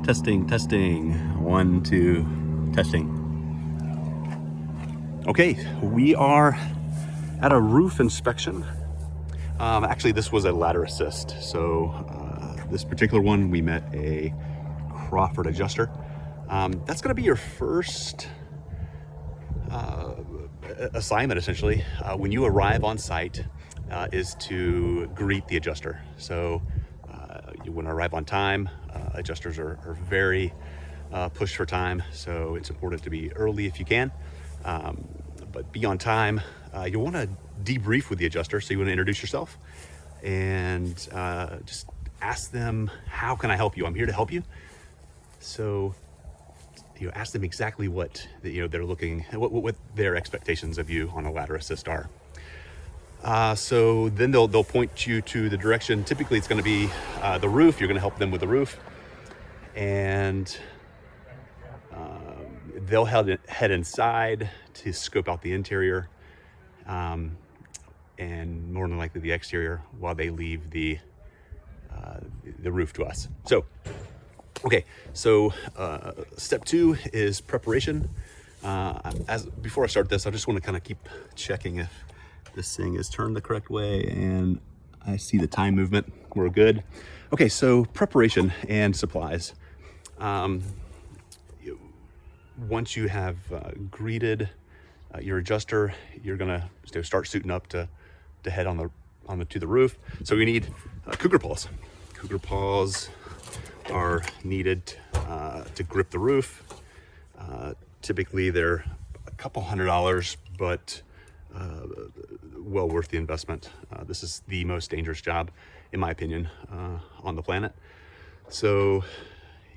Testing, testing. 1, 2, testing. Okay, we are at a roof inspection. Actually, this was a ladder assist. So this particular one, we met a Crawford adjuster. That's going to be your first assignment, essentially, when you arrive on site, is to greet the adjuster. So you want to arrive on time. Adjusters are very pushed for time, so it's important to be early if you can, but be on time. You want to debrief with the adjuster, so you want to introduce yourself and just ask them, how can I help you? I'm here to help you. So ask them exactly what they're looking, what their expectations of you on a ladder assist are. So then they'll point you to the direction. Typically it's going to be the roof. You're going to help them with the roof, and they'll head inside to scope out the interior, and more than likely the exterior, while they leave the roof to us. So okay, so step 2 is preparation. Before I start this, I just want to kind of keep checking if this thing is turned the correct way, and I see the time movement. We're good. Okay, so preparation and supplies. Once you have greeted your adjuster, you're gonna start suiting up to head to the roof. So we need cougar paws. Cougar paws are needed to grip the roof. Typically they're a couple $100, but well worth the investment. This is the most dangerous job, in my opinion, on the planet. So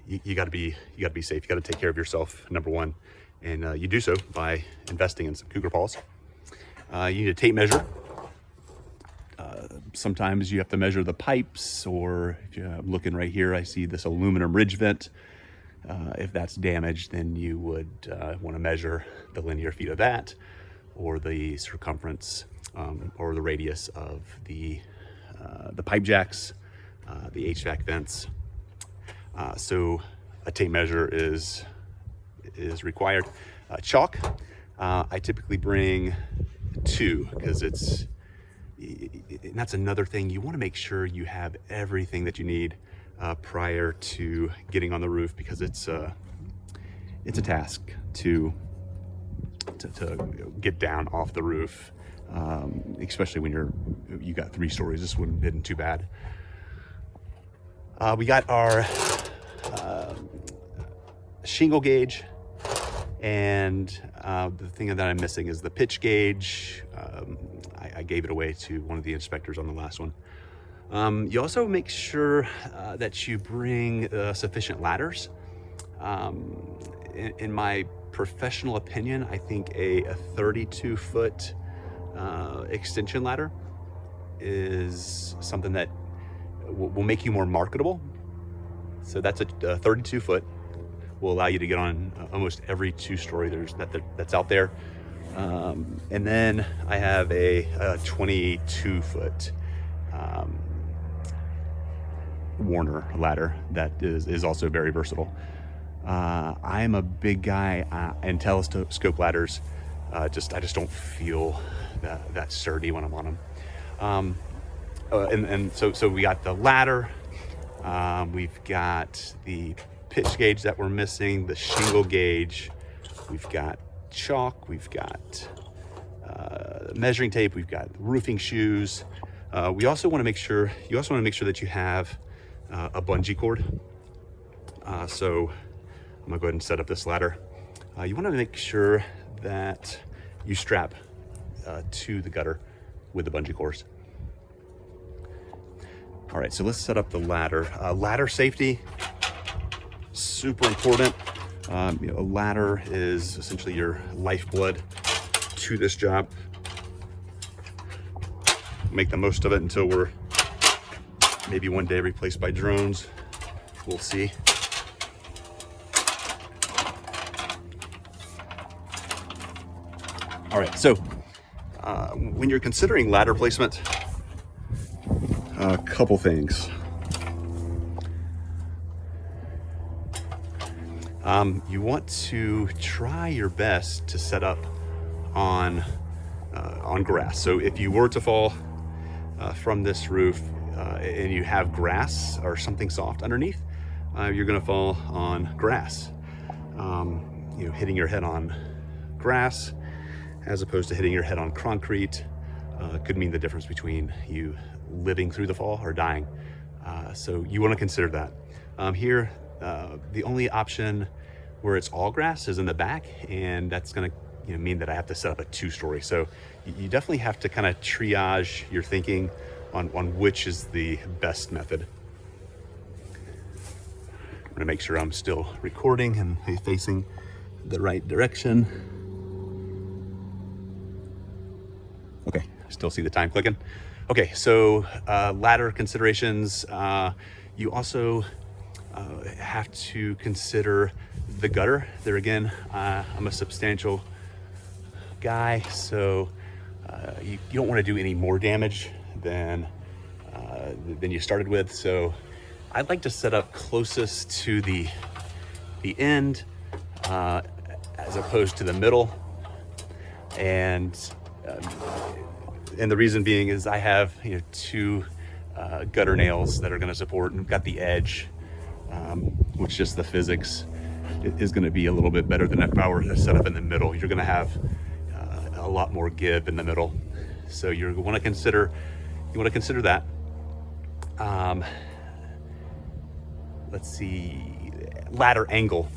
you got to be safe. You got to take care of yourself, number one, and you do so by investing in some cougar paws. You need a tape measure. Sometimes you have to measure the pipes, or if I'm looking right here, I see this aluminum ridge vent. If that's damaged, then you would want to measure the linear feet of that, or the circumference or the radius of the pipe jacks, the HVAC vents. So a tape measure is required. Chalk, I typically bring 2, because that's another thing. You want to make sure you have everything that you need prior to getting on the roof, because it's a task to get down off the roof, especially when you got 3 stories. This wouldn't have been too bad. We got our shingle gauge, and the thing that I'm missing is the pitch gauge. I gave it away to one of the inspectors on the last one. You also make sure that you bring sufficient ladders. In my professional opinion, I think a 32-foot extension ladder is something that will make you more marketable. So that's a 32-foot, will allow you to get on almost every 2-story that's out there. And then I have a 22-foot Warner ladder that is also very versatile. I'm a big guy in telescope ladders. I just don't feel that sturdy when I'm on them. And so we got the ladder. We've got the pitch gauge that we're missing, the shingle gauge. We've got chalk. We've got measuring tape. We've got roofing shoes. You also want to make sure that you have a bungee cord. So I'm gonna go ahead and set up this ladder. You want to make sure that you strap to the gutter with the bungee cords. All right, so let's set up the ladder. Ladder safety, super important. A ladder is essentially your lifeblood to this job. Make the most of it until we're maybe one day replaced by drones. We'll see. All right, so when you're considering ladder placement, a couple things. You want to try your best to set up on grass. So if you were to fall from this roof and you have grass or something soft underneath, you're going to fall on grass. Hitting your head on grass as opposed to hitting your head on concrete could mean the difference between you living through the fall or dying. So you want to consider that. Here, the only option where it's all grass is in the back, and that's going to mean that I have to set up a 2-story. So you definitely have to kind of triage your thinking on which is the best method. I'm going to make sure I'm still recording and facing the right direction. Okay, I still see the time clicking. Okay, so ladder considerations. You also have to consider the gutter. There again, I'm a substantial guy, so you don't want to do any more damage than you started with. So I'd like to set up closest to the end as opposed to the middle, and the reason being is I have 2 gutter nails that are going to support, and got the edge, which just the physics is going to be a little bit better than if I were to set up in the middle. You're going to have a lot more give in the middle, so you want to consider that. Let's see, ladder angle.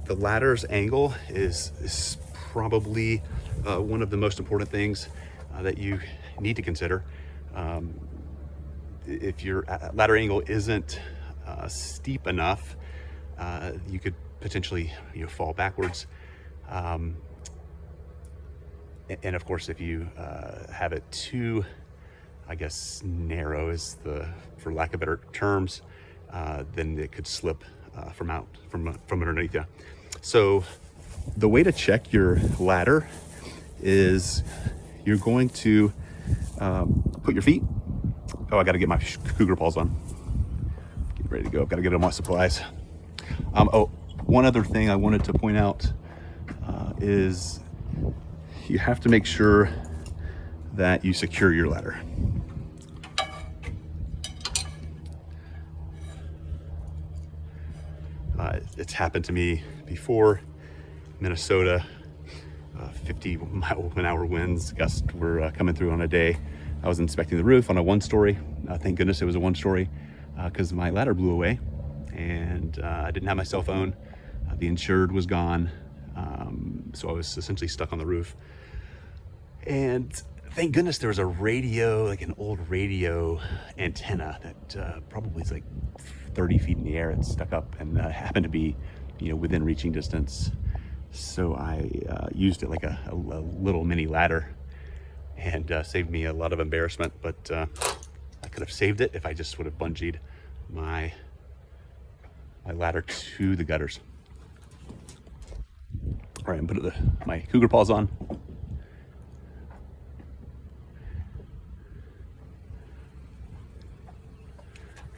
The ladder's angle is probably one of the most important things that you need to consider. If your ladder angle isn't steep enough, you could potentially fall backwards. And of course, if you have it too, I guess, narrow is for lack of better terms, then it could slip from underneath you. So the way to check your ladder is you're going to put your feet. Oh, I got to get my cougar paws on. Get ready to go. I've got to get all my supplies. One other thing I wanted to point out is you have to make sure that you secure your ladder. It's happened to me before. Minnesota, 50-mile-an-hour winds, gusts were coming through on a day. I was inspecting the roof on a 1-story. Thank goodness it was a 1-story because my ladder blew away, and I didn't have my cell phone. The insured was gone, so I was essentially stuck on the roof. And thank goodness there was a radio, like an old radio antenna that probably is like 30 feet in the air. It's stuck up and happened to be, within reaching distance. So I used it like a little mini ladder, and saved me a lot of embarrassment. But I could have saved it if I just would have bungeed my ladder to the gutters. All right, I'm putting my cougar paws on.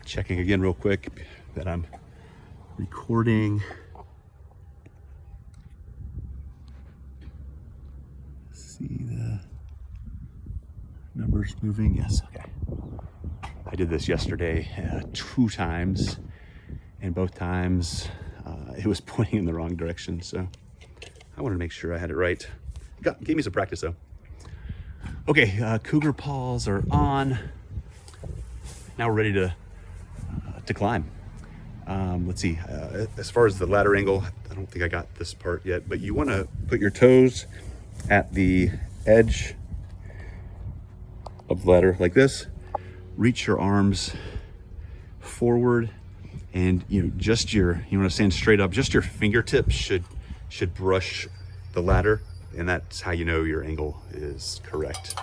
Checking again real quick that I'm recording. See the numbers moving? Yes, okay. I did this yesterday 2 times, and both times it was pointing in the wrong direction, so I wanted to make sure I had it right. Gave me some practice though. Okay, cougar paws are on. Now we're ready to climb. Let's see, as far as the ladder angle, I don't think I got this part yet, but you want to put your toes at the edge of the ladder like this. Reach your arms forward, and you want to stand straight up. Just your fingertips should brush the ladder, and that's how you know your angle is correct.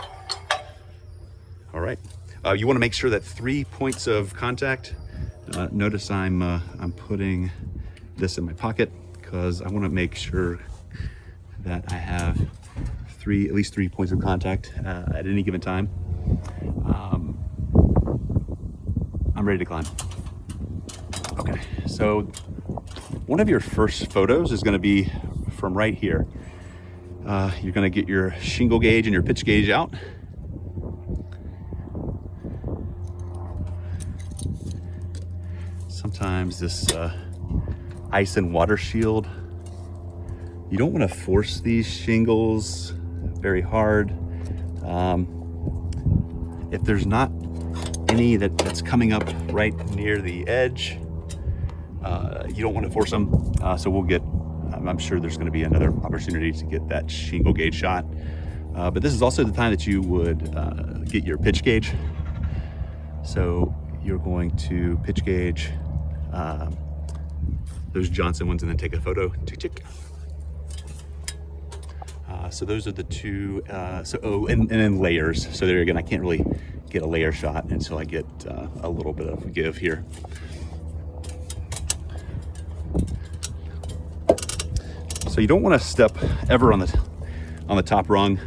All right, you want to make sure that 3 points of contact. Notice I'm putting this in my pocket because I want to make sure that I have at least three points of contact at any given time. I'm ready to climb. Okay, so One of your first photos is going to be from right here. You're going to get your shingle gauge and your pitch gauge out. Sometimes this ice and water shield, you don't want to force these shingles very hard. If there's not any that's coming up right near the edge, you don't want to force them. So we'll get, I'm sure there's going to be another opportunity to get that shingle gauge shot. But this is also the time that you would get your pitch gauge. So you're going to pitch gauge those Johnson ones and then take a photo. Tick. So those are the two, and then layers. So there again, I can't really get a layer shot until I get a little bit of give here. So you don't want to step ever on the top rung.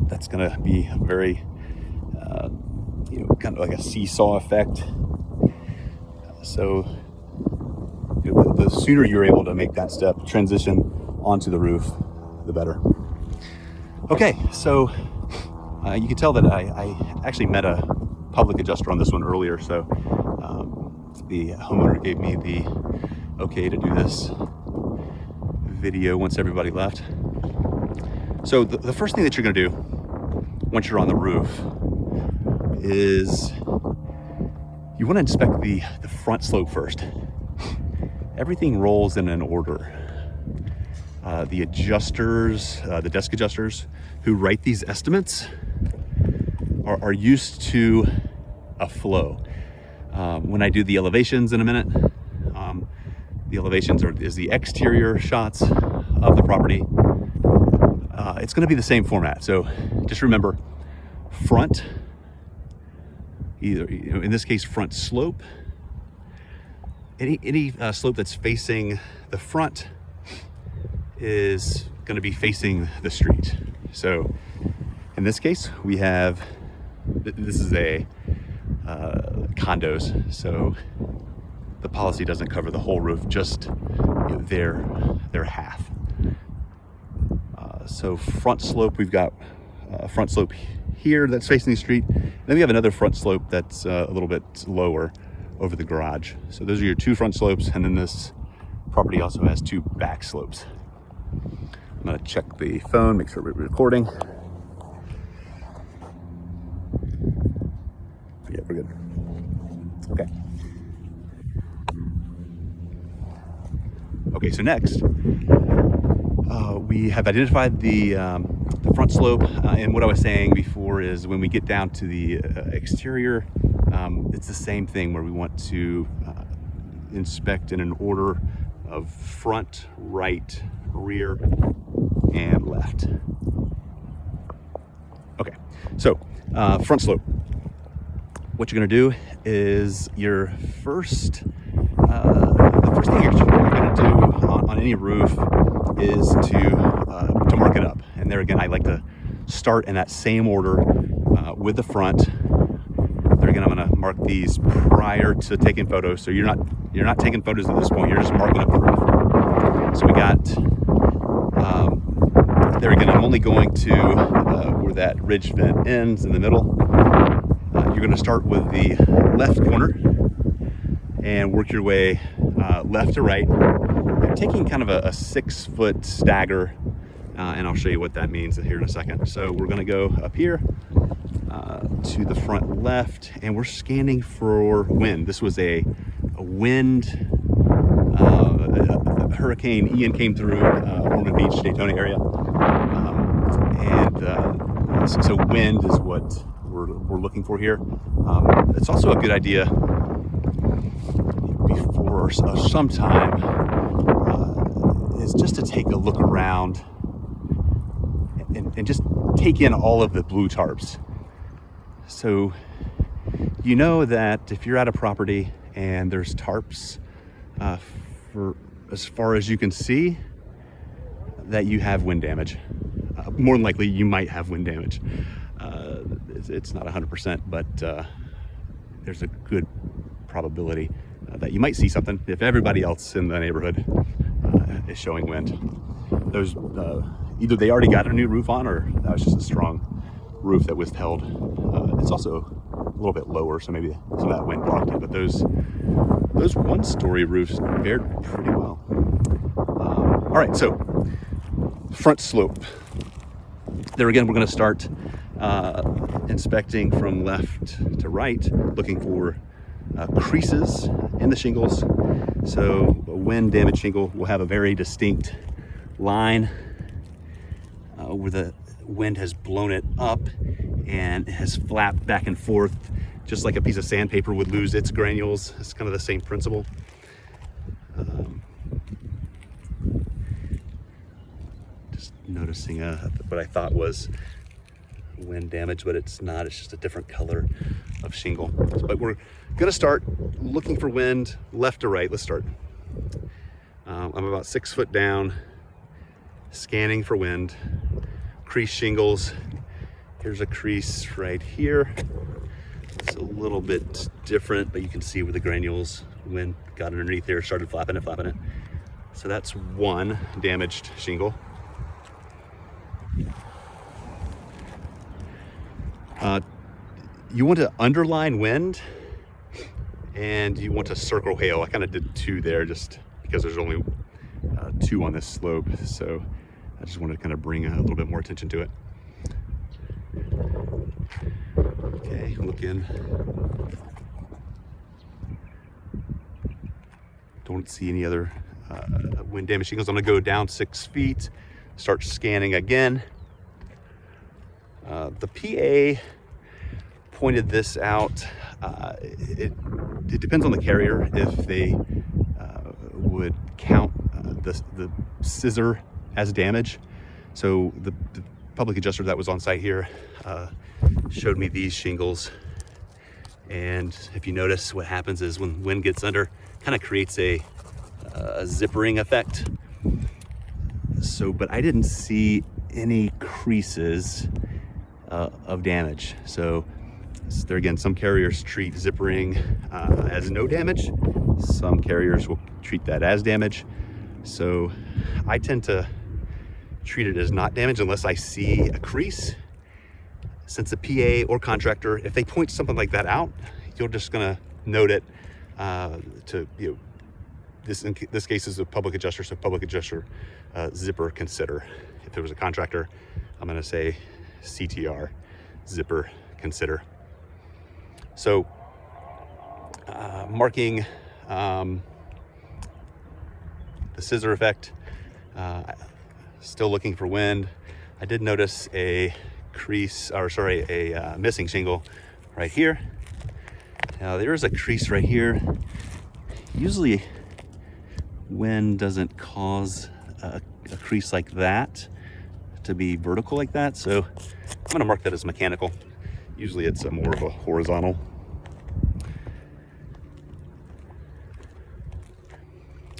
That's going to be very, kind of like a seesaw effect. So the sooner you're able to make that step, transition onto the roof, the better. Okay, so you can tell that I actually met a public adjuster on this one earlier. So the homeowner gave me the okay to do this video once everybody left. So the first thing that you're going to do once you're on the roof is you want to inspect the front slope first. Everything rolls in an order. The adjusters, the desk adjusters who write these estimates are used to a flow. When I do the elevations in a minute, the elevations is the exterior shots of the property. It's going to be the same format. So just remember, front, either in this case front slope. Any slope that's facing the front is going to be facing the street. So in this case, we have, this is a condos, so the policy doesn't cover the whole roof, just their half. So front slope, we've got a front slope here that's facing the street. Then we have another front slope that's a little bit lower over the garage. So those are your two front slopes, and then this property also has two back slopes. I'm gonna check the phone, make sure we're recording. Yeah, we're good. Okay. Okay, so next, we have identified the front slope, and what I was saying before is when we get down to the exterior, it's the same thing where we want to inspect in an order of front, right, rear, and left. Okay, so front slope. What you're gonna do is the first thing you're gonna do on any roof is to mark it up. And there again, I like to start in that same order with the front. There again, I'm gonna mark these prior to taking photos. So you're not taking photos at this point, you're just marking up the roof. So we got, there again, I'm only going to where that ridge vent ends in the middle. You're gonna start with the left corner and work your way left to right, taking kind of a 6-foot stagger, and I'll show you what that means here in a second. So we're gonna go up here to the front left, and we're scanning for wind. This was a wind, Hurricane Ian came through Ormond Beach, Daytona area, so wind is what we're looking for here. It's also a good idea before sometime is just to take a look around and just take in all of the blue tarps. So you know that if you're at a property and there's tarps for as far as you can see, that you have wind damage. More than likely you might have wind damage. It's not 100%, but there's a good probability that you might see something if everybody else in the neighborhood is showing wind. Those either they already got a new roof on, or that was just a strong roof that withheld. It's also a little bit lower, so maybe some of that wind blocked it. But those one-story roofs fared pretty well. All right, so front slope. There again, we're going to start inspecting from left to right, looking for creases in the shingles. So a wind damaged shingle will have a very distinct line where the wind has blown it up and has flapped back and forth, just like a piece of sandpaper would lose its granules. It's kind of the same principle. Just noticing what I thought was wind damage, but it's not. It's just a different color of shingle. But we're gonna start looking for wind left to right. Let's start. I'm about 6 foot down, scanning for wind. Crease shingles. Here's a crease right here. It's a little bit different, but you can see where the granules, wind got underneath there, started flapping it. So that's one damaged shingle. You want to underline wind, and you want to circle hail. I kind of did 2 there just because there's only 2 on this slope. So I just wanted to kind of bring a little bit more attention to it. Okay, look in. Don't see any other wind damage shingles. I'm gonna go down 6 feet, start scanning again. The PA pointed this out. It depends on the carrier if they would count the scissor as damage. So the public adjuster that was on site here showed me these shingles, and if you notice, what happens is when wind gets under, kind of creates a zippering effect. So, but I didn't see any creases of damage. So there again, some carriers treat zippering as no damage. Some carriers will treat that as damage. So I tend to treat it as not damage unless I see a crease. Since the PA or contractor, if they point something like that out, you're just gonna note it to, you know, this case is a public adjuster, so public adjuster zipper consider. If it was a contractor, I'm gonna say CTR, zipper consider. So marking the scissor effect, still looking for wind. I did notice a crease, or sorry, a missing shingle right here. Now there is a crease right here. Usually wind doesn't cause a crease like that to be vertical like that, so I'm gonna mark that as mechanical. Usually it's more of a horizontal.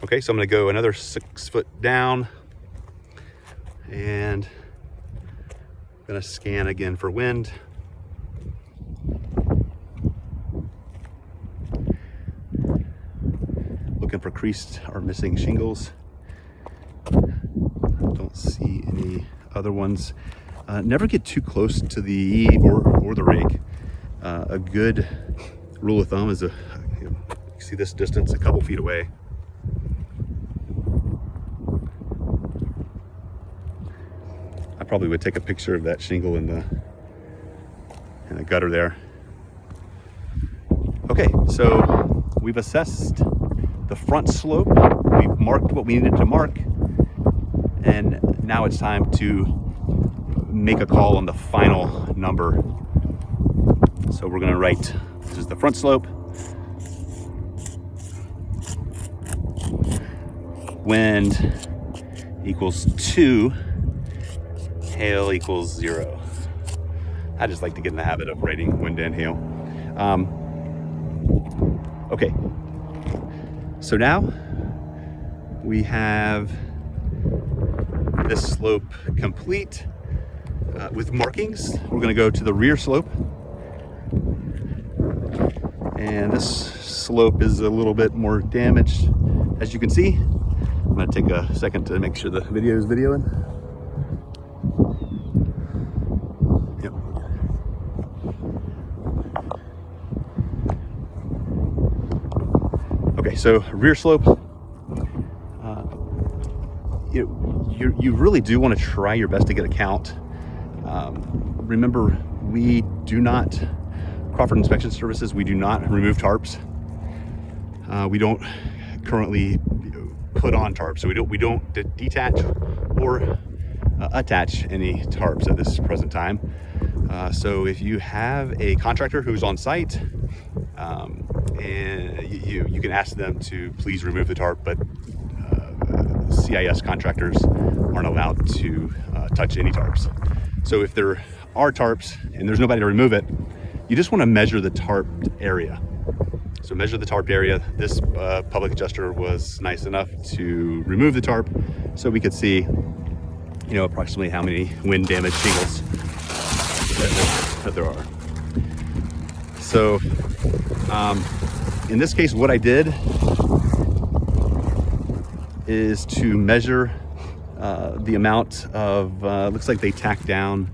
Okay, so I'm gonna go another 6 foot down, and I'm gonna scan again for wind. Looking for creased or missing shingles. Don't see any other ones. Never get too close to the E or the rake. A good rule of thumb is you see this distance a couple feet away. I probably would take a picture of that shingle in the gutter there. Okay, so we've assessed the front slope. We've marked what we needed to mark, and now it's time to make a call on the final number. So we're gonna write, this is the front slope. Wind equals 2, hail equals 0. I just like to get in the habit of writing wind and hail. Okay, so now we have this slope complete with markings. We're gonna go to the rear slope. And this slope is a little bit more damaged, as you can see. I'm gonna take a second to make sure the video is videoing. Yep. Okay, so rear slope. You really do want to try your best to get a count. Remember, we do not, Crawford Inspection Services, we do not remove tarps. We don't currently put on tarps, so we don't detach or attach any tarps at this present time. So if you have a contractor who's on site, and you can ask them to please remove the tarp, but CIS contractors aren't allowed to touch any tarps. So if there are tarps and there's nobody to remove it, you just want to measure the tarped area. So measure the tarped area. This public adjuster was nice enough to remove the tarp so we could see, approximately how many wind damaged shingles that there are. So in this case, what I did is to measure the amount of, looks like they tacked down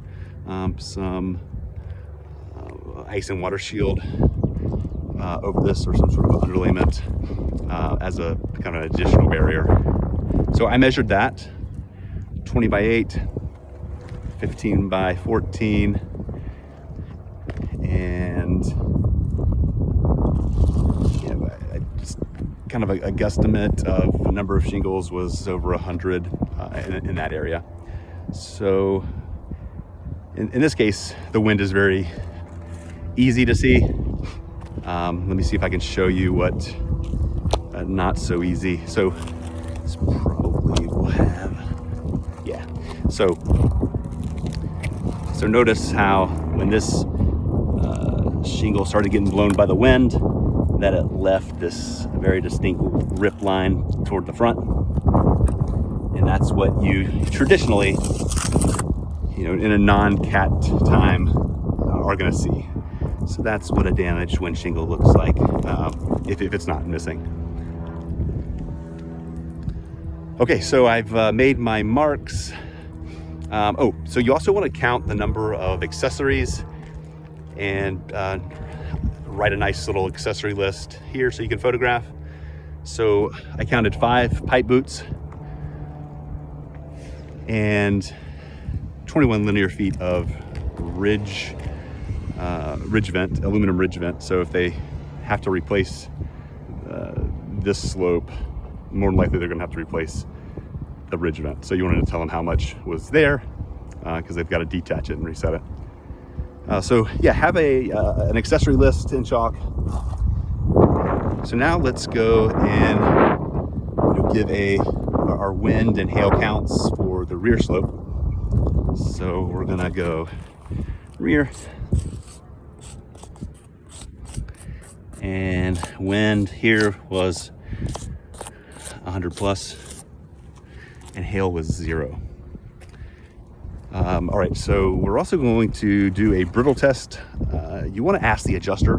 some ice and water shield over this, or some sort of underlayment as a kind of additional barrier. So I measured that 20 by 8, 15 by 14, and I just kind of a guesstimate of the number of shingles was over 100 in that area. So in this case, the wind is very easy to see. Let me see if I can show you what not so easy. So this probably will have, yeah. So notice how when this shingle started getting blown by the wind, that it left this very distinct rip line toward the front. And that's what you traditionally, in a non-cat time are gonna see. So that's what a damaged wind shingle looks like if it's not missing. Okay, so I've made my marks. So you also want to count the number of accessories and write a nice little accessory list here so you can photograph. So I counted 5 pipe boots and 21 linear feet of ridge vent, aluminum ridge vent. So if they have to replace this slope, more than likely they're gonna have to replace the ridge vent. So you wanted to tell them how much was there because they've got to detach it and reset it. So yeah, have an accessory list in chalk. So now let's go and give our wind and hail counts for the rear slope. So we're gonna go rear, and wind here was 100 plus, and hail was 0. All right, so we're also going to do a brittle test. You want to ask the adjuster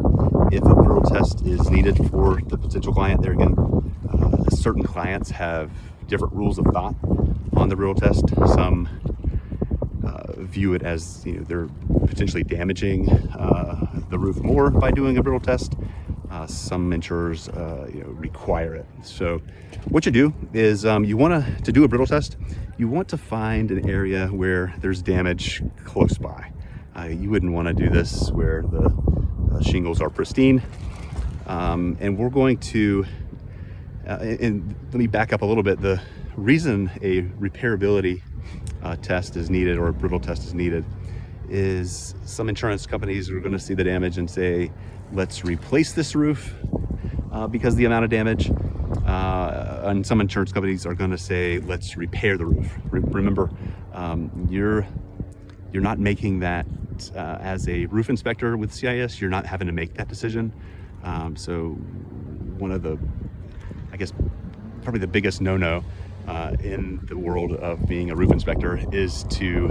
if a brittle test is needed for the potential client. There again, certain clients have different rules of thought on the brittle test. Some view it as they're potentially damaging the roof more by doing a brittle test. Some insurers require it. So what you do is you want to do a brittle test. You want to find an area where there's damage close by. You wouldn't want to do this where the shingles are pristine. And we're going to, and let me back up a little bit. The reason a repairability test is needed, or a brittle test is needed, is some insurance companies are going to see the damage and say, let's replace this roof because of the amount of damage. And some insurance companies are going to say, let's repair the roof. Remember, you're not making that as a roof inspector with CIS. You're not having to make that decision. So one of the, I guess, probably the biggest no-no in the world of being a roof inspector is to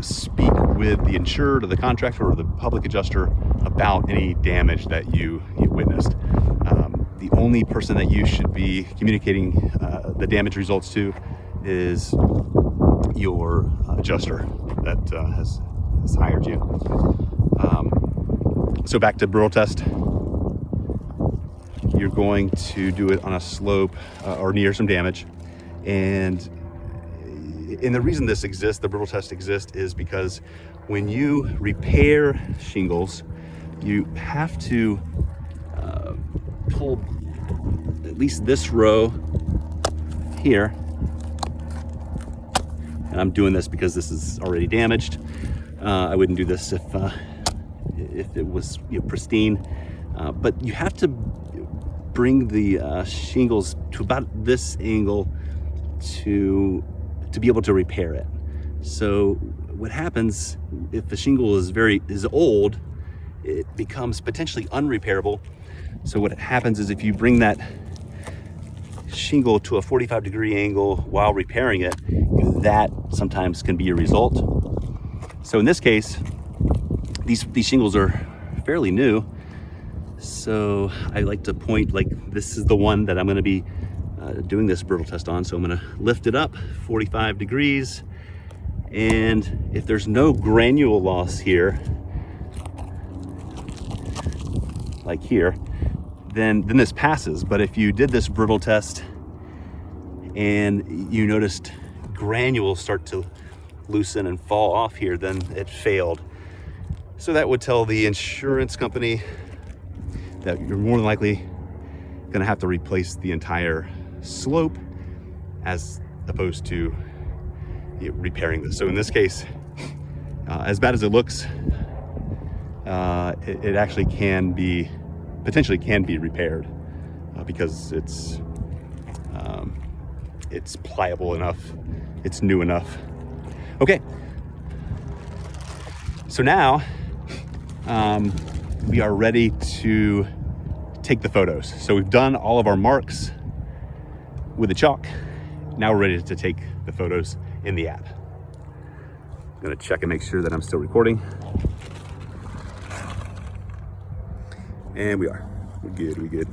speak with the insured or the contractor or the public adjuster about any damage that you witnessed. The only person that you should be communicating the damage results to is your adjuster that has hired you. So back to brittle test. You're going to do it on a slope or near some damage. And the reason this exists, the brittle test exists, is because when you repair shingles, you have to pull at least this row here. And I'm doing this because this is already damaged. I wouldn't do this if it was pristine. But you have to bring the shingles to about this angle to be able to repair it. So what happens if the shingle is old, it becomes potentially unrepairable. So what happens is if you bring that shingle to a 45-degree angle while repairing it, that sometimes can be a result. So in this case, these shingles are fairly new. So I like to point like this is the one that I'm going to be doing this brittle test on. So I'm going to lift it up 45 degrees. And if there's no granule loss here, like here, then this passes. But if you did this brittle test and you noticed granules start to loosen and fall off here, then it failed. So that would tell the insurance company that you're more than likely going to have to replace the entire slope as opposed to repairing this. So in this case, as bad as it looks, it actually potentially can be repaired because it's pliable enough, it's new enough. Okay, so now we are ready to take the photos. So we've done all of our marks with the chalk. Now we're ready to take the photos in the app. I'm gonna check and make sure that I'm still recording. And we are. We're good.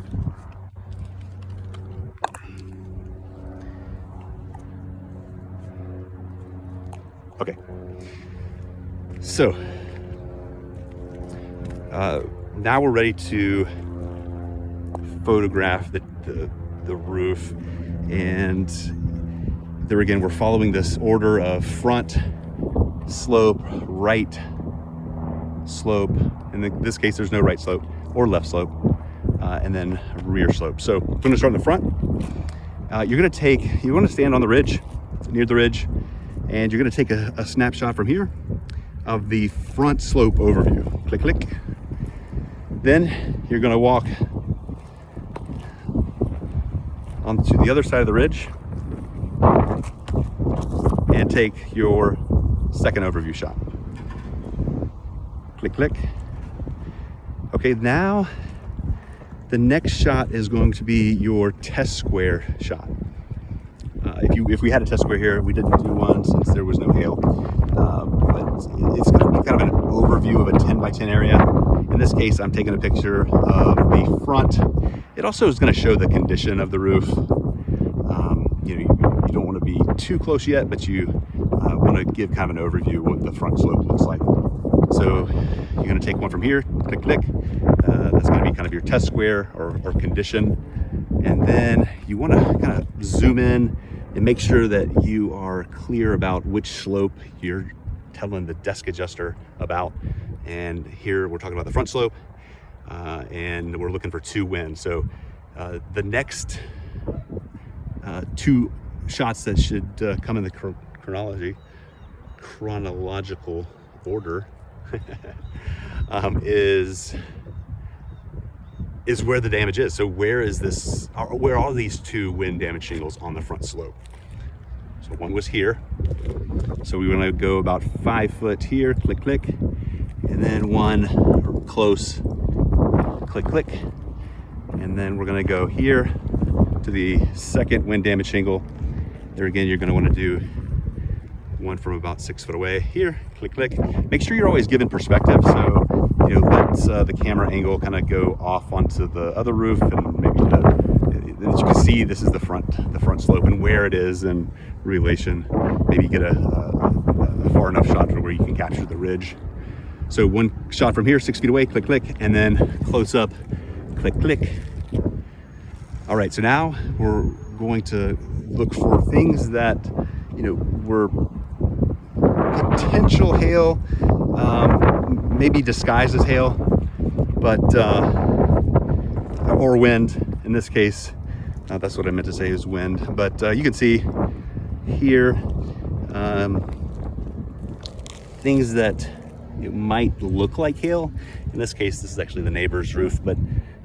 Okay. So, now we're ready to photograph the roof, and there again we're following this order of front slope, right slope. In this case there's no right slope or left slope, and then rear slope. So I'm going to start in the front. You want to stand on the ridge, near the ridge, and you're going to take a snapshot from here of the front slope overview. Click. Then you're going to walk onto the other side of the ridge and take your second overview shot. Click. Okay, now the next shot is going to be your test square shot. If we had a test square here, we didn't do one since there was no hail, but it's going to be kind of an overview of a 10 by 10 area. In this case, I'm taking a picture of the front. It also is going to show the condition of the roof. You don't want to be too close yet, but you want to give kind of an overview of what the front slope looks like. So you're going to take one from here, click. That's going to be kind of your test square or condition. And then you want to kind of zoom in and make sure that you are clear about which slope you're telling the desk adjuster about. And here we're talking about the front slope, and we're looking for 2 wind. So the next 2 shots that should come in the chronological order is where the damage is. So where are these 2 wind damage shingles on the front slope? So one was here. So we want to go about 5 foot here, click, and then one close, click, and then we're going to go here to the second wind damage shingle. There again, you're going to want to do one from about 6 foot away. Here, click, click. Make sure you're always given perspective, so you know, let the camera angle kind of go off onto the other roof, and maybe as you can see, this is the front slope and where it is in relation. Maybe get a far enough shot to where you can capture the ridge. So one shot from here, 6 feet away, click, click, and then close up, click, click. All right, so now we're going to look for things that, you know, were potential hail, maybe disguised as hail, but or wind in this case. That's what I meant to say is wind, but you can see here things that it might look like hail. In this case, this is actually the neighbor's roof, but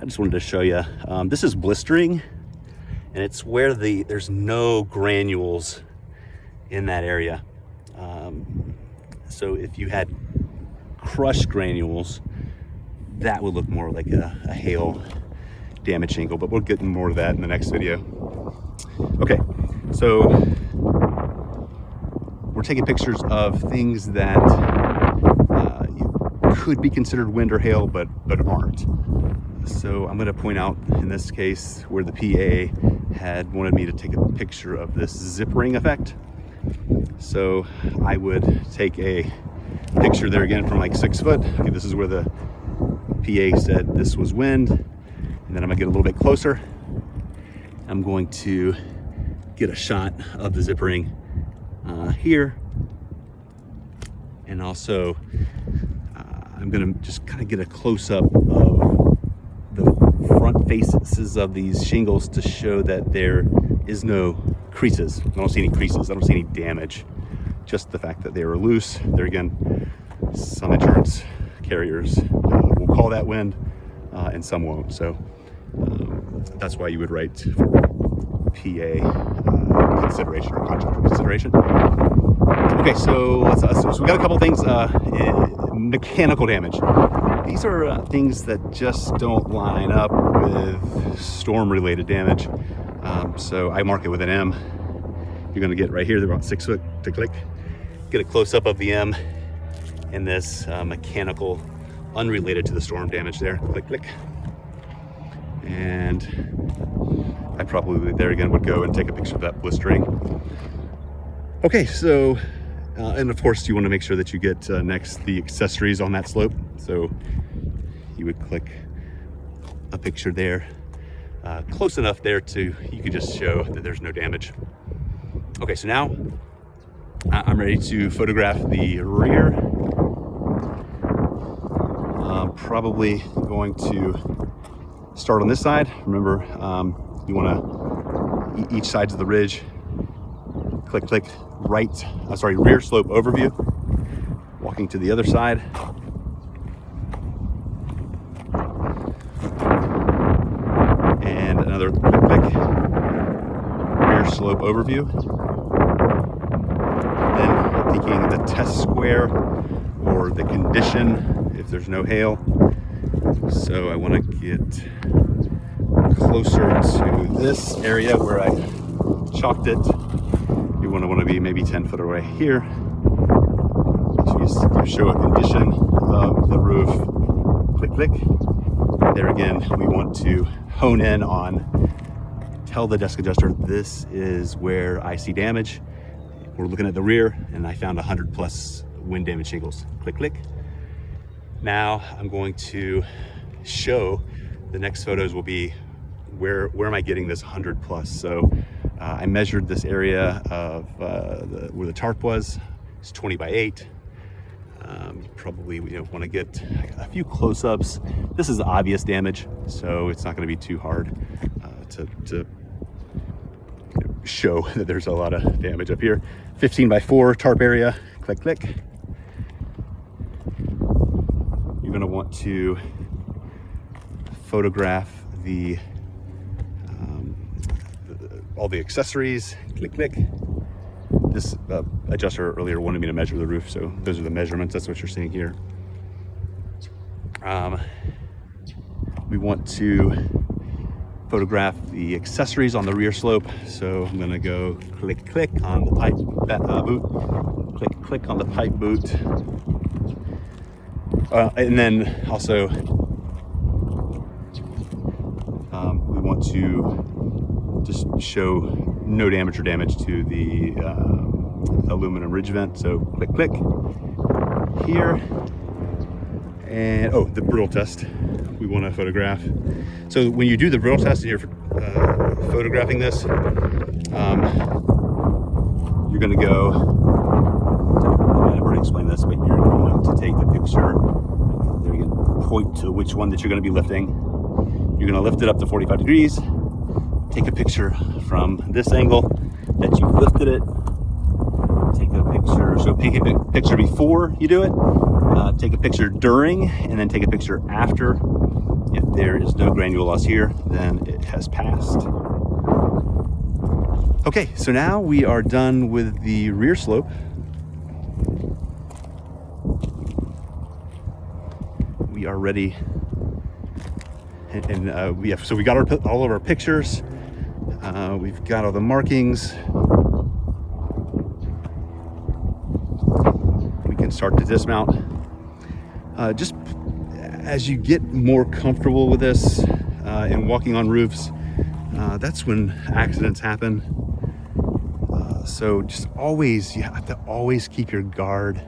I just wanted to show you. This is blistering, and it's where there's no granules in that area. So if you had crushed granules, that would look more like a hail damage shingle, but we'll get more of that in the next video. Okay, so we're taking pictures of things that could be considered wind or hail, but aren't. So I'm going to point out in this case where the PA had wanted me to take a picture of this zip ring effect. So I would take a picture there again from like 6 foot. Okay, this is where the PA said this was wind, and then I'm gonna get a little bit closer. I'm going to get a shot of the zip ring here, and also I'm gonna just kind of get a close-up of the front faces of these shingles to show that there is no creases. I don't see any creases, I don't see any damage, just the fact that they were loose. There again, some insurance carriers will call that wind and some won't, so that's why you would write for PA consideration or contractor consideration. Okay, so we got a couple things. Mechanical damage. These are things that just don't line up with storm-related damage. So I mark it with an M. You're gonna get right here, they're about 6 foot to click. Get a close-up of the M and this mechanical, unrelated to the storm damage there. Click, click. And I probably there again would go and take a picture of that blistering. Okay, so, and of course you wanna make sure that you get next the accessories on that slope. So you would click a picture there, close enough there to, you can just show that there's no damage. Okay, so now I'm ready to photograph the rear. Probably going to start on this side. Remember, you want to each sides of the ridge. Click, click, rear slope overview. Walking to the other side. And another click, click, rear slope overview. Then taking the test square or the condition if there's no hail. So I want to get closer to this area where I chalked it. You want to be maybe 10 foot away here. To show a condition of the roof. Click, click. There again, we want to hone in on, tell the desk adjuster, this is where I see damage. We're looking at the rear, and I found 100+ wind damage shingles. Click, click. Now I'm going to show, the next photos will be where am I getting this 100+. So I measured this area of where the tarp was. It's 20 by 8. Probably want to get a few close-ups. This is obvious damage, so it's not going to be too hard to show that there's a lot of damage up here. 15 by 4 tarp area. Click, click. You're going to want to photograph all the accessories. Click, click. This adjuster earlier wanted me to measure the roof, so those are the measurements. That's what you're seeing here. We want to photograph the accessories on the rear slope. So I'm gonna go click on the pipe boot, click on the pipe boot, and then also we want to just show no damage to the aluminum ridge vent. So click here, and oh, the brittle test we want to photograph. So when you do the brittle test and you're photographing this, you're going to go, I've already explained this, but you're going to take the picture. There you can point to which one that you're going to be lifting. You're going to lift it up to 45 degrees, take a picture from this angle that you lifted it, take a picture, so take a picture before you do it, take a picture during, and then take a picture after. If there is no granule loss here, then it has passed. Okay, so now we are done with the rear slope. We are ready, and so we got all of our pictures. We've got all the markings. We can start to dismount. Just as you get more comfortable with this and walking on roofs, that's when accidents happen. So just always, you have to always keep your guard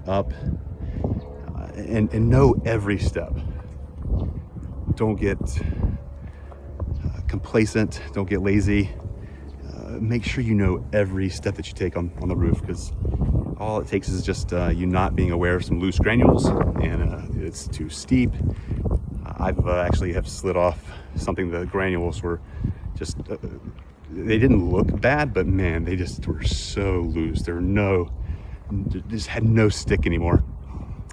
up and know every step. Don't get complacent, don't get lazy. Make sure you know every step that you take on the roof, because all it takes is just you not being aware of some loose granules, and it's too steep. I've actually have slid off something. The granules were just, they didn't look bad, but man, they just were so loose. Just had no stick anymore.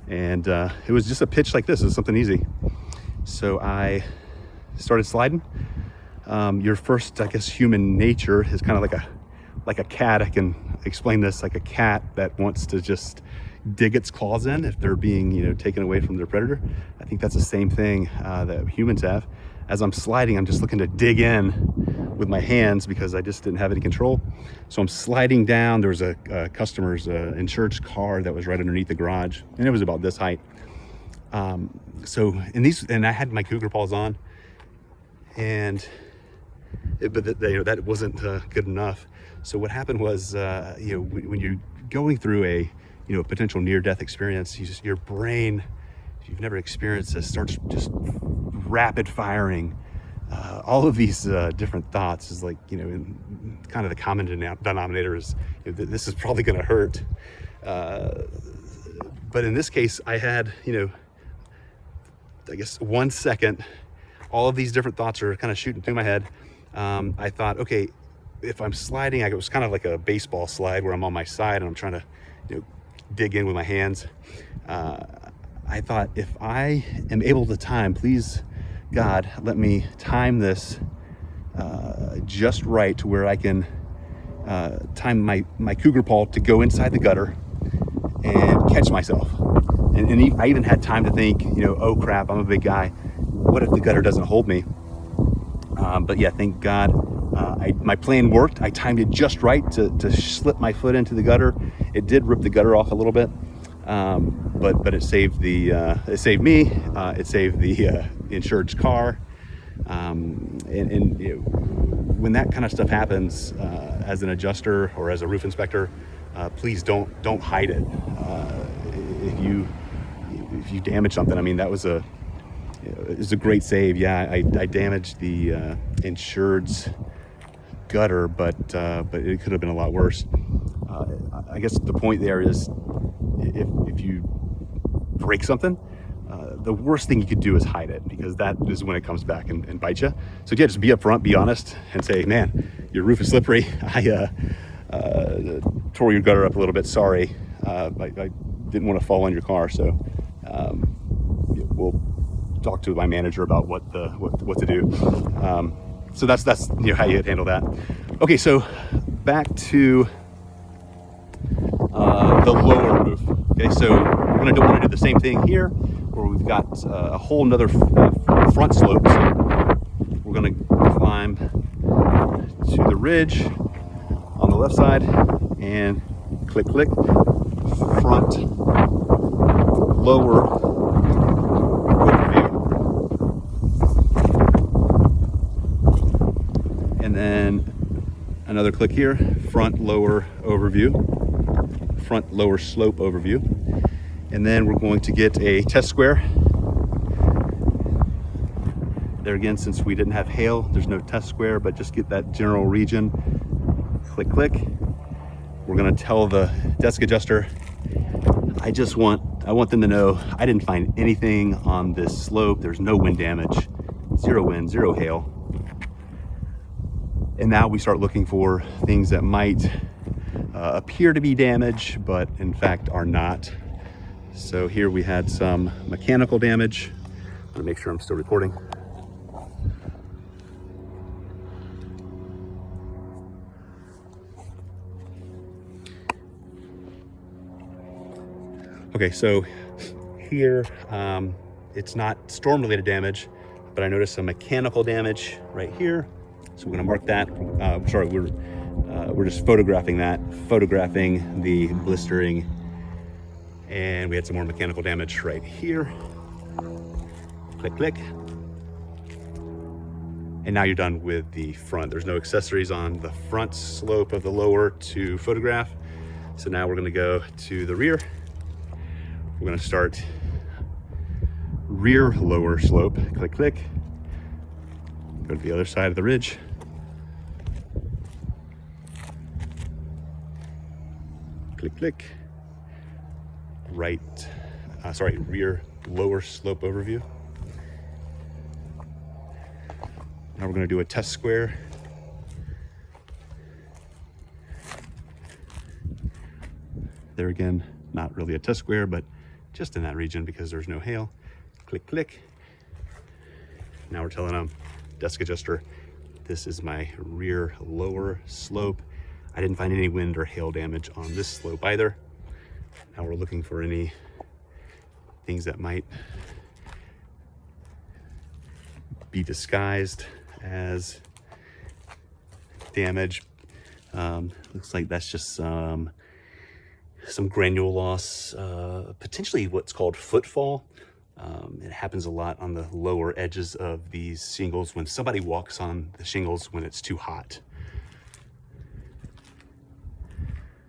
And it was just a pitch like this. It was something easy. So I started sliding. Your first, I guess, human nature is kind of like a cat. I can explain this like a cat that wants to just dig its claws in if they're being, taken away from their predator. I think that's the same thing that humans have. As I'm sliding, I'm just looking to dig in with my hands because I just didn't have any control. So I'm sliding down. There was a customer's insured car that was right underneath the garage, and it was about this height. And I had my cougar paws on, but that wasn't good enough. So what happened was, when you're going through a potential near-death experience, your brain, if you've never experienced this, starts just rapid firing all of these different thoughts. Is like, kind of the common denominator is, this is probably going to hurt. But in this case, I had, I guess 1 second, all of these different thoughts are kind of shooting through my head. I thought, okay, if I'm sliding, it was kind of like a baseball slide where I'm on my side and I'm trying to, dig in with my hands. I thought, if I am able to time, please God, let me time this just right to where I can time my cougar paw to go inside the gutter and catch myself. And I even had time to think, oh crap, I'm a big guy. What if the gutter doesn't hold me? But yeah, thank God, my plan worked. I timed it just right to slip my foot into the gutter. It did rip the gutter off a little bit, but it saved me. It saved the insured's car. When that kind of stuff happens, as an adjuster or as a roof inspector, please don't hide it. If you damage something, I mean, that was it's a great save. Yeah, I damaged the insured's gutter, but it could have been a lot worse. I guess the point there is, if you break something, the worst thing you could do is hide it, because that is when it comes back and bite you. So yeah, just be upfront, be honest, and say, man, your roof is slippery. I tore your gutter up a little bit. Sorry, I didn't want to fall on your car. So we'll talk to my manager about what to do. So that's how you handle that. Okay, so back to the lower roof. Okay, so we're going to want to do the same thing here, where we've got a whole nother front slope. So gonna climb to the ridge on the left side and click, click, front, lower, overview. And then another click here, front, lower, overview, front, lower slope overview. And then we're going to get a test square. There again, since we didn't have hail, there's no test square, but just get that general region. Click, click. We're gonna tell the desk adjuster, I want them to know I didn't find anything on this slope. There's no wind damage, 0 wind, 0 hail. And now we start looking for things that might appear to be damage, but in fact are not. So here we had some mechanical damage. I'm gonna make sure I'm still recording. Okay, so here, it's not storm-related damage, but I noticed some mechanical damage right here. So we're gonna mark that. Sorry, we're just photographing that, photographing the blistering, and we had some more mechanical damage right here. Click, click. And now you're done with the front. There's no accessories on the front slope of the lower to photograph. So now we're gonna go to the rear. We're gonna start rear lower slope, click, click. Go to the other side of the ridge. Click, click. Rear lower slope overview. Now we're gonna do a test square. There again, not really a test square, but just in that region because there's no hail. Click, click. Now we're telling them, desk adjuster, this is my rear lower slope. I didn't find any wind or hail damage on this slope either. Now we're looking for any things that might be disguised as damage. Looks like that's just some granule loss, potentially what's called footfall. It happens a lot on the lower edges of these shingles when somebody walks on the shingles when it's too hot.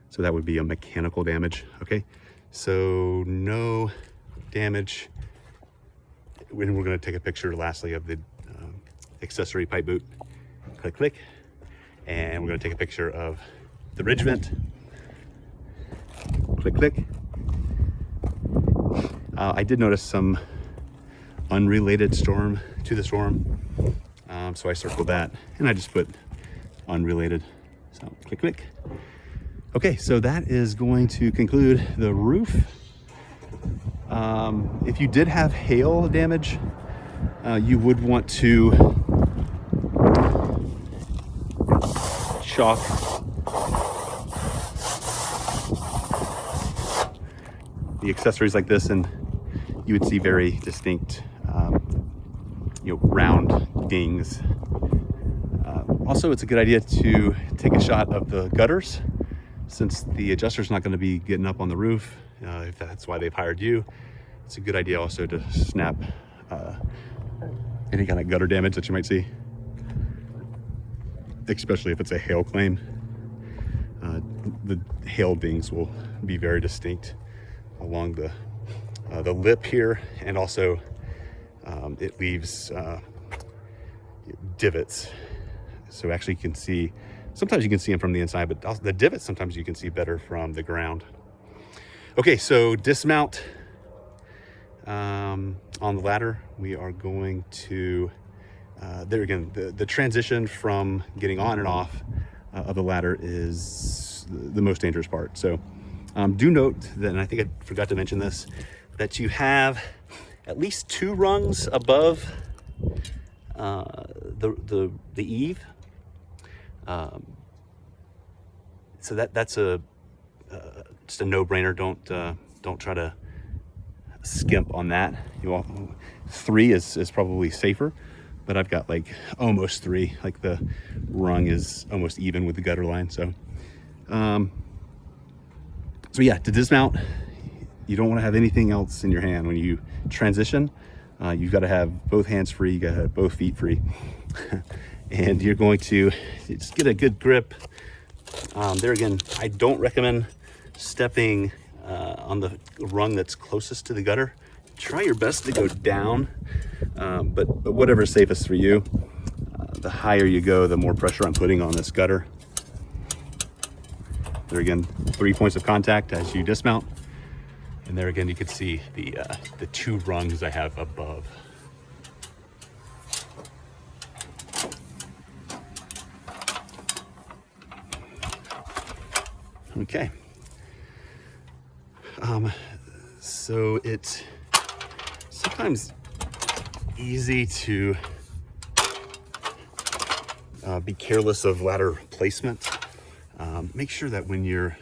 So that would be a mechanical damage, okay? So no damage. When we're gonna take a picture lastly of the accessory pipe boot. Click, click. And we're gonna take a picture of the ridge vent. Click, click. I did notice some unrelated storm to the storm. So I circled that and I just put unrelated. So click, click. Okay, so that is going to conclude the roof. If you did have hail damage, you would want to chalk the accessories like this, and you would see very distinct, round dings. Also, it's a good idea to take a shot of the gutters, since the adjuster's not going to be getting up on the roof. If that's why they've hired you, it's a good idea also to snap any kind of gutter damage that you might see, especially if it's a hail claim. The hail dings will be very distinct along the lip here, and also it leaves divots. So actually you can see, sometimes you can see them from the inside, but also the divots sometimes you can see better from the ground. Okay, so dismount on the ladder. We are going to, there again, the transition from getting on and off of the ladder is the most dangerous part. So do note that, and I think I forgot to mention this, that you have at least 2 rungs above the eave. So that's just a no-brainer. Don't try to skimp on that. 3 is probably safer. but I've got like almost 3. Like the rung is almost even with the gutter line. So yeah, to dismount, you don't want to have anything else in your hand. When you transition, you've got to have both hands free, you got to have both feet free. And you're going to just get a good grip. There again, I don't recommend stepping on the rung that's closest to the gutter. Try your best to go down, but whatever's safest for you. The higher you go, the more pressure I'm putting on this gutter. There again, 3 points of contact as you dismount. And there again, you can see the 2 rungs I have above. Okay. So it's sometimes easy to be careless of ladder placement. Make sure that when you're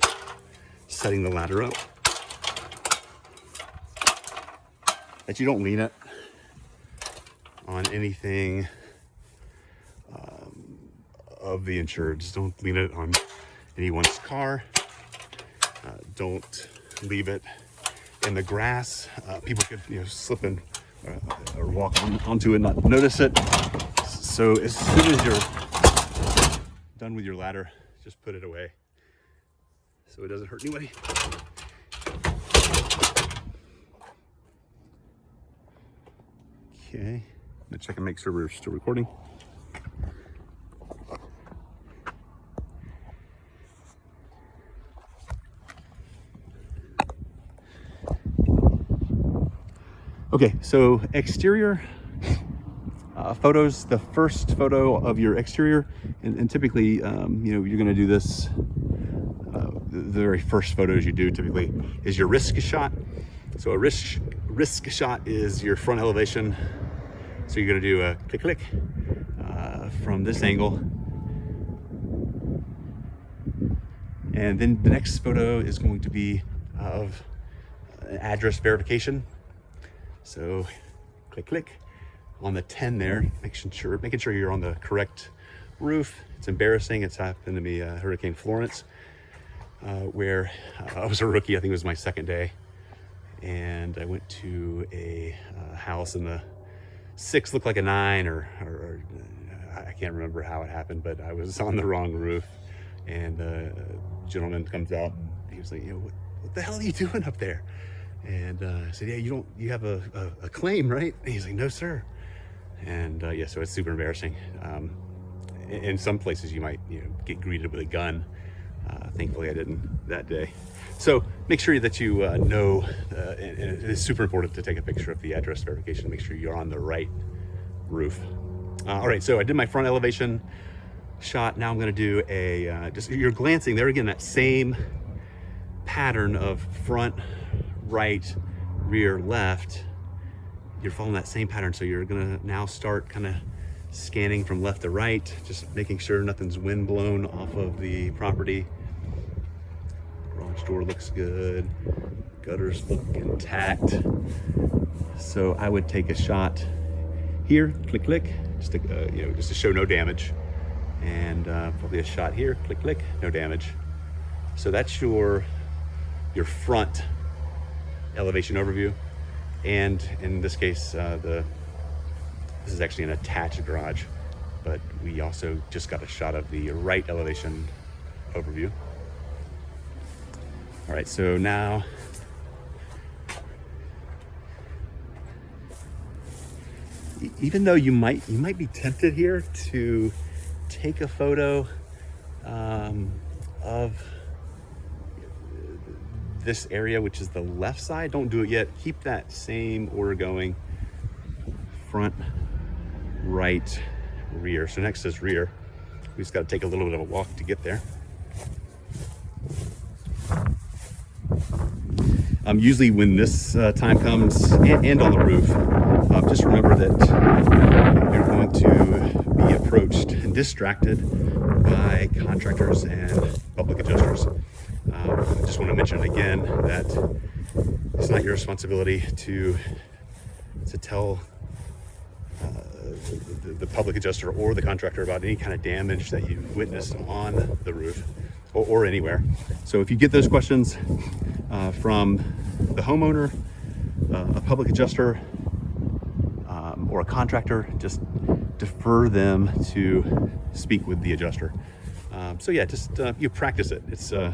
setting the ladder up, that you don't lean it on anything of the insured. Just don't lean it on anyone's car. Don't leave it in the grass. People could, slip in or walk onto it and not notice it. So as soon as you're done with your ladder, just put it away so it doesn't hurt anybody. Okay, I'm gonna check and make sure we're still recording. Okay, so exterior photos, the first photo of your exterior, and typically, you're gonna do this, the very first photos you do typically is your risk shot. So a risk shot is your front elevation. So you're gonna do a click from this angle. And then the next photo is going to be of address verification. So click on the 10 there, making sure you're on the correct roof. It's embarrassing. It's happened to me, Hurricane Florence, where I was a rookie. I think it was my second day. And I went to a house and the 6 looked like a 9 or I can't remember how it happened, but I was on the wrong roof. And the gentleman comes out and he was like, what the hell are you doing up there? And I said, yeah, you have a claim, right? And he's like, no, sir. And yeah, so it's super embarrassing. In some places you might get greeted with a gun. Thankfully I didn't that day. So make sure that you know, and it is super important to take a picture of the address verification, make sure you're on the right roof. All right, so I did my front elevation shot. Now I'm gonna do you're glancing there again, that same pattern of front, right, rear, left. You're following that same pattern. So you're gonna now start kind of scanning from left to right, just making sure nothing's wind blown off of the property. Garage door looks good. Gutters look intact. So I would take a shot here, click, just to show no damage. And probably a shot here, click, no damage. So that's your front elevation overview. And in this case, this is actually an attached garage, but we also just got a shot of the right elevation overview. All right, so now even though you might be tempted here to take a photo of this area, which is the left side, don't do it yet. Keep that same order going. Front, right, rear. So next is rear. We just got to take a little bit of a walk to get there. Usually when this time comes, and on the roof, just remember that you're going to be approached and distracted by contractors and public adjusters. I just want to mention again that it's not your responsibility to tell the public adjuster or the contractor about any kind of damage that you witnessed on the roof or anywhere. So if you get those questions from the homeowner, a public adjuster, or a contractor, just defer them to speak with the adjuster. So yeah, just you practice it. It's going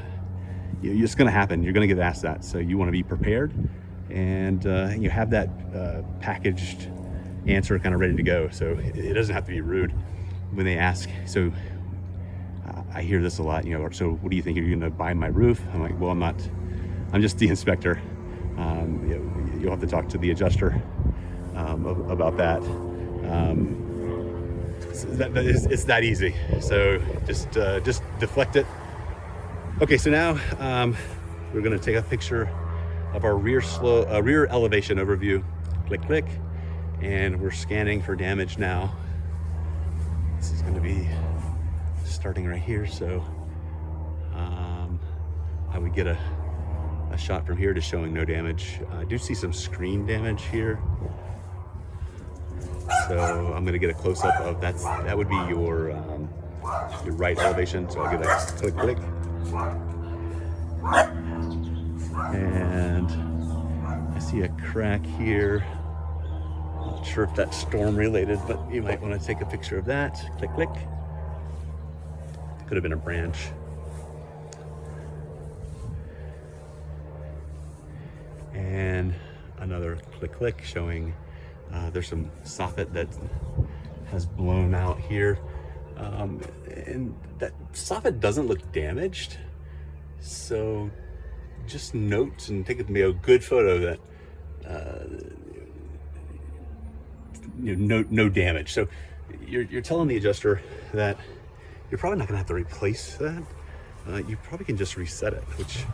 to happen. You're going to get asked that. So you want to be prepared, and you have that packaged answer kind of ready to go. So it doesn't have to be rude when they ask. So I hear this a lot, so what do you think? You're going to buy my roof? I'm like, well, I'm just the inspector. You'll have to talk to the adjuster about that. It's that easy. So just deflect it. Okay, so now we're going to take a picture of our rear elevation overview. Click, click, and we're scanning for damage now. This is going to be starting right here, so I would get a shot from here to showing no damage. I do see some screen damage here, so I'm going to get a close-up of that would be your right elevation. So I'll get a click, click, and I see a crack here. Not sure if that's storm related, but you might want to take a picture of that. Click, click. Could have been a branch. And another click, click, showing there's some soffit that has blown out here. And that soffit doesn't look damaged. So just note and take a good photo that no damage. So you're telling the adjuster that you're probably not going to have to replace that. You probably can just reset it, which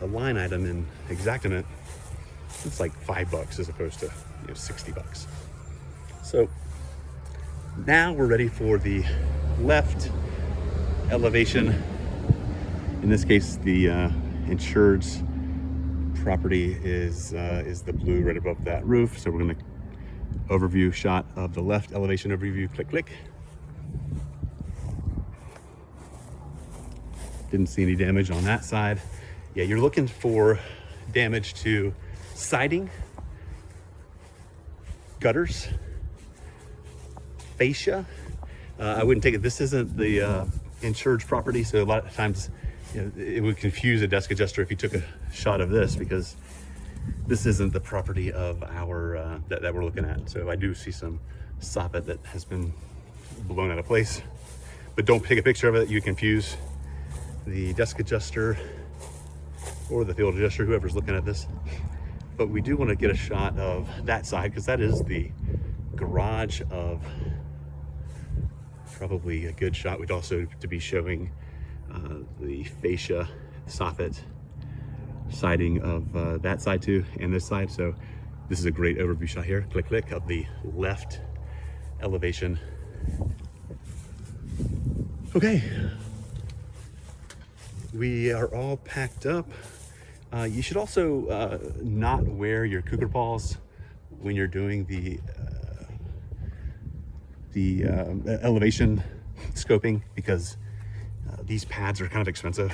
a line item in Exactament, it's like $5 as opposed to $60. So now we're ready for the left elevation. In this case, the insured's property is the blue right above that roof. So we're going to overview shot of the left elevation overview. Click, click. Didn't see any damage on that side. Yeah, you're looking for damage to siding, gutters, fascia. I wouldn't take it. This isn't the insured's property, so a lot of times it would confuse a desk adjuster if you took a shot of this, because this isn't the property of our that we're looking at. So I do see some soffit that has been blown out of place, but don't take a picture of it. You confuse the desk adjuster or the field adjuster, whoever's looking at this. But we do want to get a shot of that side, because that is the garage of probably a good shot. We'd also to be showing the fascia soffit siding of that side too, and this side. So this is a great overview shot here. Click, click, of the left elevation. Okay, we are all packed up. You should also not wear your cougar balls when you're doing the elevation scoping, because these pads are kind of expensive,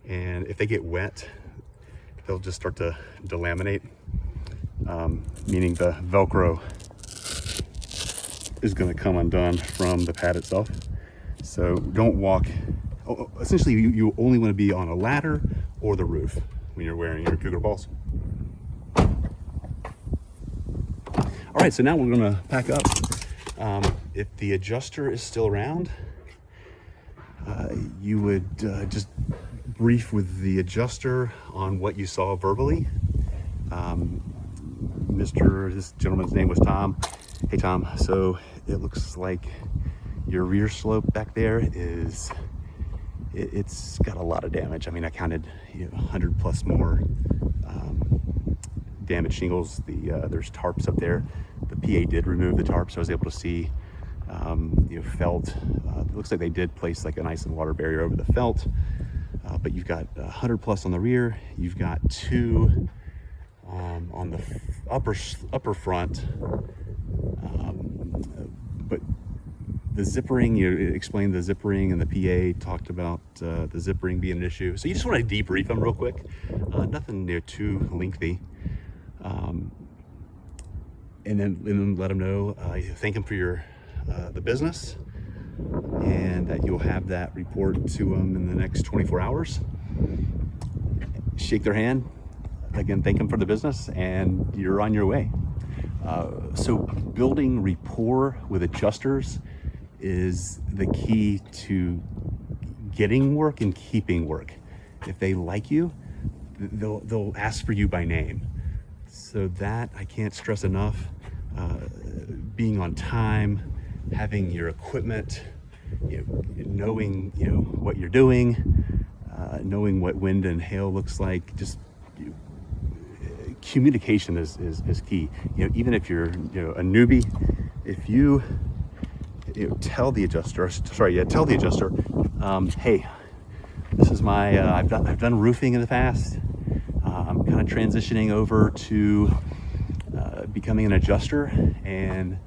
and if they get wet, they'll just start to delaminate, meaning the Velcro is going to come undone from the pad itself. So don't walk. Essentially, you only want to be on a ladder or the roof when you're wearing your cougar balls. All right, so now we're going to pack up. If the adjuster is still around, you would just brief with the adjuster on what you saw verbally. This gentleman's name was Tom. Hey Tom, so it looks like your rear slope back there it's got a lot of damage. I mean, I counted 100 plus more damaged shingles. There's tarps up there. The PA did remove the tarp, so I was able to see felt. It looks like they did place like an ice and water barrier over the felt, but you've got 100 plus on the rear. You've got 2 on the upper front, the zippering, you explained the zippering, and the PA talked about the zippering being an issue. So you just want to debrief them real quick. Nothing too lengthy. And then let them know, thank them for the business, and that you'll have that report to them in the next 24 hours. Shake their hand, again, thank them for the business, and you're on your way. So building rapport with adjusters is the key to getting work and keeping work. If they like you, they'll ask for you by name. So that, I can't stress enough. Being on time, having your equipment, knowing what you're doing, knowing what wind and hail looks like. Just communication is key. Even if you're a newbie, if you tell the adjuster, hey, this is my I've done roofing in the past. I'm kind of transitioning over to becoming an adjuster, and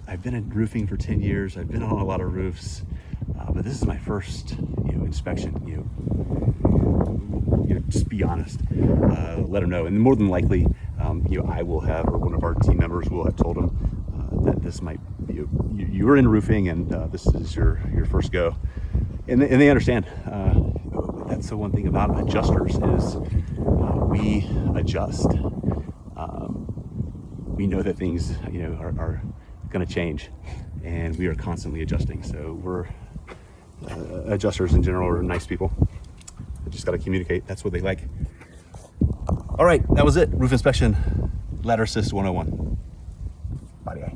I've been in roofing for 10 years. I've been on a lot of roofs, but this is my first inspection. Just be honest. Let them know, and more than likely, I will have, or one of our team members will have told them that this might be, you're in roofing, and this is your first go, and they understand. That's the one thing about adjusters is we adjust. We know that things are going to change, and we are constantly adjusting. So we're adjusters in general are nice people. They just got to communicate. That's what they like. All right, that was it. Roof inspection, ladder assist 101. Bye, guy.